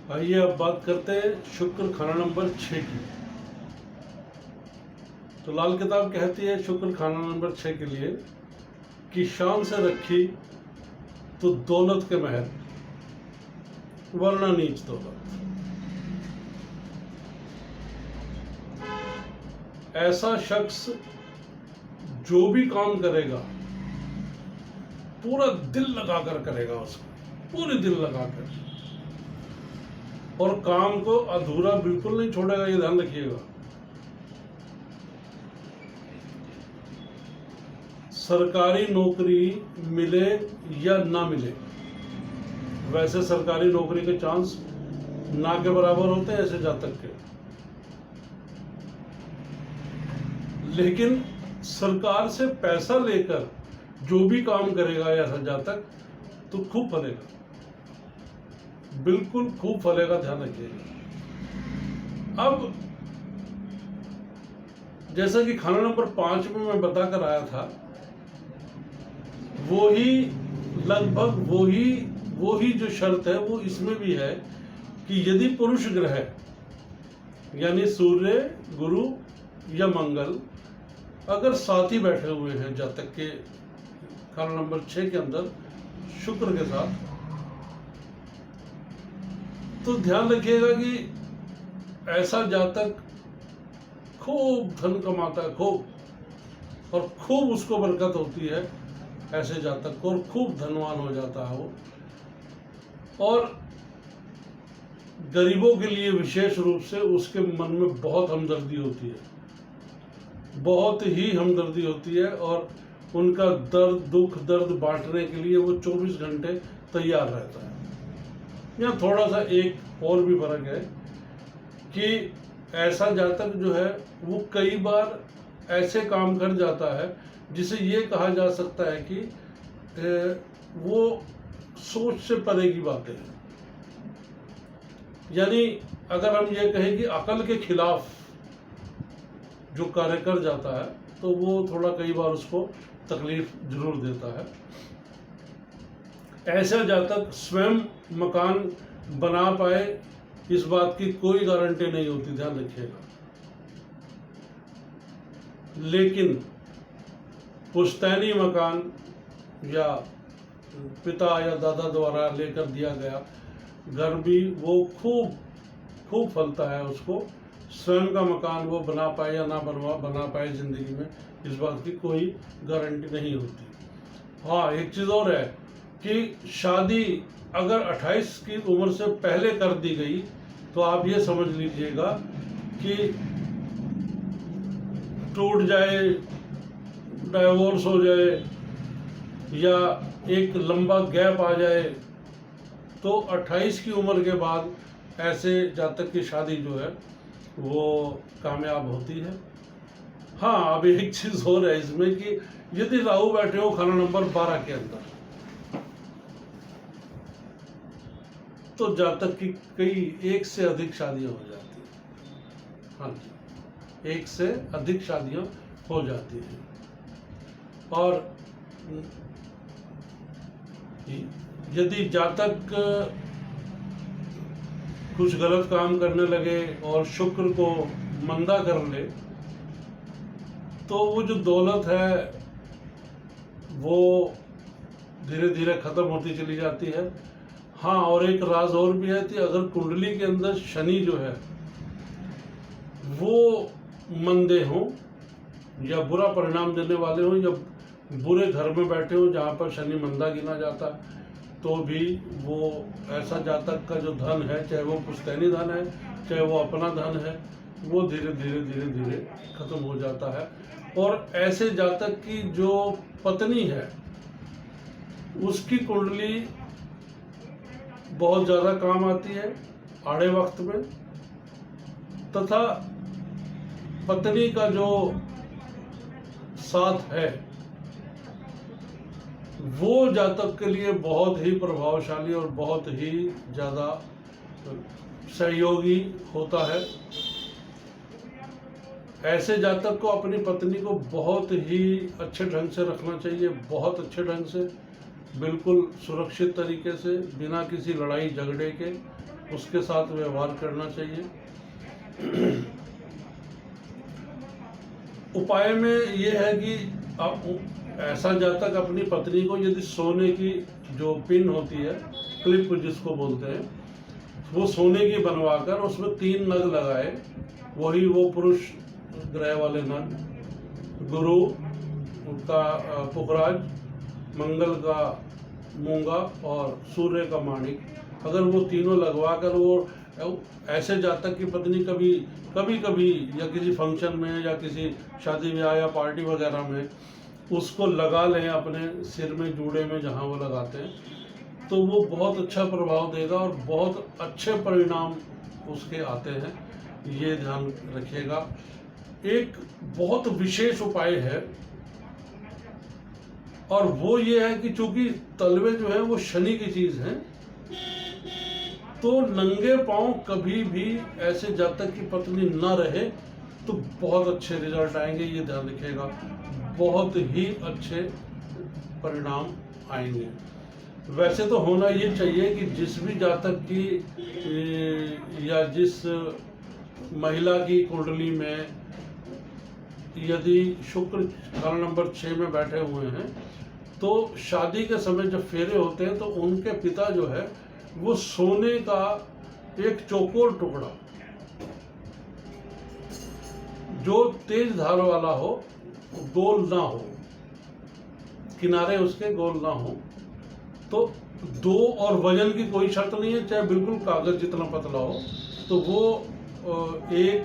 आइए अब बात करते हैं शुक्र खाना नंबर 6 की। तो लाल किताब कहती है शुक्र खाना नंबर 6 के लिए कि शान से रखी तो दौलत के महल, वरना नीच दौलत। ऐसा शख्स जो भी काम करेगा पूरा दिल लगाकर करेगा, उसको पूरे दिल लगाकर, और काम को अधूरा बिल्कुल नहीं छोड़ेगा, ये ध्यान रखिएगा। सरकारी नौकरी मिले या ना मिले, वैसे सरकारी नौकरी के चांस ना के बराबर होते हैं ऐसे जातक के, लेकिन सरकार से पैसा लेकर जो भी काम करेगा ऐसा जातक तो खूब फलेगा, बिल्कुल खूब फलेगा, ध्यान रखिएगा। अब जैसा कि खाना नंबर 5 में मैं बताकर आया था, वो ही लगभग वो ही जो शर्त है वो इसमें भी है कि यदि पुरुष ग्रह यानी सूर्य, गुरु या मंगल अगर साथ ही बैठे हुए हैं जातक के खाना नंबर 6 के अंदर शुक्र के साथ, तो ध्यान रखिएगा कि ऐसा जातक खूब धन कमाता है, खूब, और खूब उसको बरकत होती है ऐसे जातक को, और खूब धनवान हो जाता है वो। और गरीबों के लिए विशेष रूप से उसके मन में बहुत हमदर्दी होती है, बहुत ही हमदर्दी होती है, और उनका दर्द, दुख, दर्द बांटने के लिए वो 24 घंटे तैयार रहता है। यहाँ थोड़ा सा एक और भी फर्क है कि ऐसा जातक जो है वो कई बार ऐसे काम कर जाता है जिसे ये कहा जा सकता है कि वो सोच से परे की बातें हैं। यानी अगर हम ये कहें कि अकल के खिलाफ जो कार्य कर जाता है तो वो थोड़ा कई बार उसको तकलीफ जरूर देता है। ऐसा जातक स्वयं मकान बना पाए इस बात की कोई गारंटी नहीं होती, ध्यान रखिएगा, लेकिन पुश्तैनी मकान या पिता या दादा द्वारा लेकर दिया गया घर भी वो खूब फलता है। उसको स्वयं का मकान वो बना पाए या ना बना पाए जिंदगी में, इस बात की कोई गारंटी नहीं होती। हाँ, एक चीज़ और है कि शादी अगर 28 की उम्र से पहले कर दी गई तो आप ये समझ लीजिएगा कि टूट जाए, डाइवोर्स हो जाए या एक लंबा गैप आ जाए, तो 28 की उम्र के बाद ऐसे जातक की शादी जो है वो कामयाब होती है। हाँ, अब एक चीज और है इसमें कि यदि राहु बैठे हो खाना नंबर 12 के अंदर, तो जातक की कई एक से अधिक शादियां हो जाती हैं। हाँ जी, एक से अधिक शादियां हो जाती हैं। और यदि जातक कुछ गलत काम करने लगे और शुक्र को मंदा कर ले, तो वो जो दौलत है वो धीरे धीरे खत्म होती चली जाती है। हाँ, और एक राज और भी है कि अगर कुंडली के अंदर शनि जो है वो मंदे हों या बुरा परिणाम देने वाले हों या बुरे घर में बैठे हों जहाँ पर शनि मंदा गिना जाता है, तो भी वो ऐसा जातक का जो धन है, चाहे वो पुश्तैनी धन है चाहे वो अपना धन है, वो धीरे धीरे खत्म हो जाता है। और ऐसे जातक की जो पत्नी है उसकी कुंडली बहुत ज़्यादा काम आती है आड़े वक्त में, तथा पत्नी का जो साथ है वो जातक के लिए बहुत ही प्रभावशाली और बहुत ही ज़्यादा सहयोगी होता है। ऐसे जातक को अपनी पत्नी को बहुत ही अच्छे ढंग से रखना चाहिए, बहुत अच्छे ढंग से, बिल्कुल सुरक्षित तरीके से, बिना किसी लड़ाई झगड़े के, उसके साथ व्यवहार करना चाहिए। उपाय में ये है कि आप ऐसा जातक अपनी पत्नी को यदि सोने की जो पिन होती है, क्लिप जिसको बोलते हैं, वो सोने की बनवाकर उसमें 3 नग लगाए, वही वो पुरुष ग्रह वाले नग, गुरु का पुखराज, मंगल का मूंगा और सूर्य का माणिक, अगर वो तीनों लगवाकर वो ऐसे जातक की पत्नी कभी या किसी फंक्शन में या किसी शादी ब्याह या पार्टी वगैरह में उसको लगा लें अपने सिर में, जूड़े में जहाँ वो लगाते हैं, तो वो बहुत अच्छा प्रभाव देगा और बहुत अच्छे परिणाम उसके आते हैं, ये ध्यान रखिएगा। एक बहुत विशेष उपाय है और वो ये है कि चूंकि तलवे जो है वो शनि की चीज है, तो नंगे पांव कभी भी ऐसे जातक की पत्नी न रहे तो बहुत अच्छे रिजल्ट आएंगे, ये ध्यान रखिएगा, बहुत ही अच्छे परिणाम आएंगे। वैसे तो होना ये चाहिए कि जिस भी जातक की या जिस महिला की कुंडली में यदि शुक्र घर नंबर 6 में बैठे हुए हैं, तो शादी के समय जब फेरे होते हैं तो उनके पिता जो है वो सोने का एक चौकोर टुकड़ा जो तेज धार वाला हो, गोल ना हो, किनारे उसके गोल ना हो, तो 2 और वजन की कोई शर्त नहीं है, चाहे बिल्कुल कागज जितना पतला हो, तो वो एक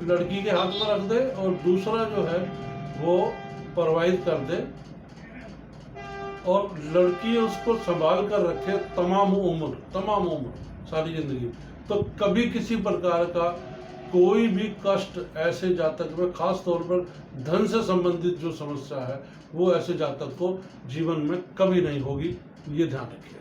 लड़की के हाथ में रख दे और दूसरा जो है वो प्रवाहित कर दे और लड़की उसको संभाल कर रखे तमाम उम्र सारी जिंदगी, तो कभी किसी प्रकार का कोई भी कष्ट ऐसे जातक में, खास तौर पर धन से संबंधित जो समस्या है वो ऐसे जातक को जीवन में कभी नहीं होगी, ये ध्यान रखिए।